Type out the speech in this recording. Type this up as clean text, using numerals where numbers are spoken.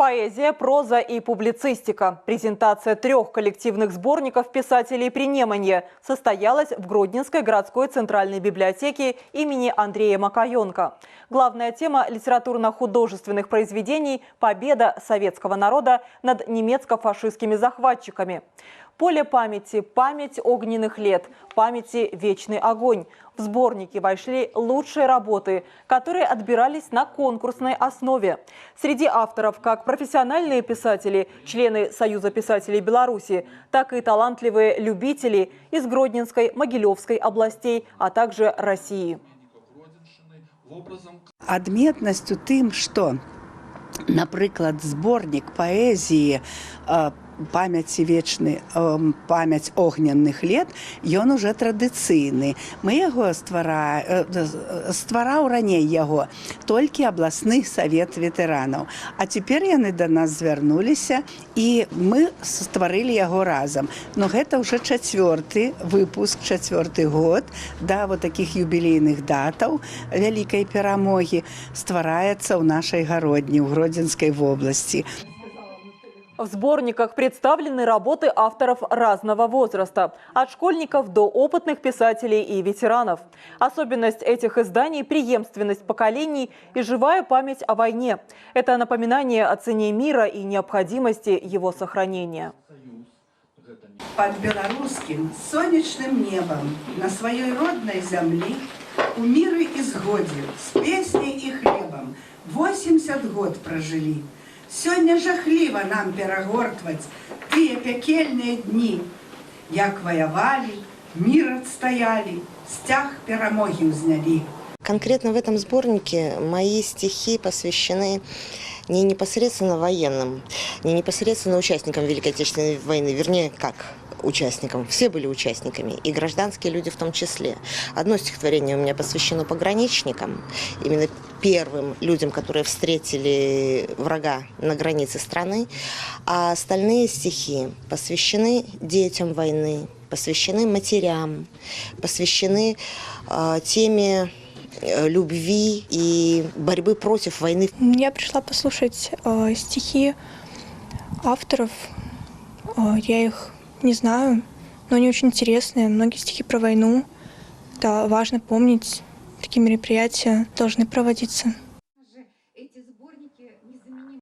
Поэзия, проза и публицистика. Презентация 3 коллективных сборников писателей при Немане состоялась в Гродненской городской центральной библиотеке имени Андрея Макаенко. Главная тема литературно-художественных произведений – победа советского народа над немецко-фашистскими захватчиками. Поле памяти, память огненных лет, памяти вечный огонь. В сборники вошли лучшие работы, которые отбирались на конкурсной основе. Среди авторов как профессиональные писатели, члены Союза писателей Беларуси, так и талантливые любители из Гродненской, Могилевской областей, а также России. Адметнасцю тым, што, напрыклад, зборнік паэзіі памяці вечны, памяць огненных лет, ён уже традыцыйны. Мы яго ствараў раней яго толькі абласны савет ветэранаў. А цяпер яны да нас звярнуліся, і мы стварылі яго разам. Но гэта ўжо 4-й выпуск, 4-й год, да вот такіх юбілейных датаў вялікай перамогі ствараецца ў нашай гародні, ў Гродзенскай вобласці. В сборниках представлены работы авторов разного возраста, от школьников до опытных писателей и ветеранов. Особенность этих изданий – преемственность поколений и живая память о войне. Это напоминание о цене мира и необходимости его сохранения. Под белорусским солнечным небом на своей родной земле у мира и сгоде с песней и хлебом 80 год прожили. Сёння жахліва нам перагортваць тыя пякельныя дні, як ваявалі, мир отстояли, стяг перамоги узнялі. Конкретно в этом сборнике мои стихи посвящены не непосредственно военным, не непосредственно участникам Великой Отечественной войны, вернее, как участникам. Все были участниками, и гражданские люди в том числе. Одно стихотворение у меня посвящено пограничникам, именно первым людям, которые встретили врага на границе страны, а остальные стихи посвящены детям войны, посвящены матерям, посвящены теме любви и борьбы против войны. Я пришла послушать стихи авторов. Я их не знаю, но они очень интересные. Многие стихи про войну. Это важно помнить. Такие мероприятия должны проводиться.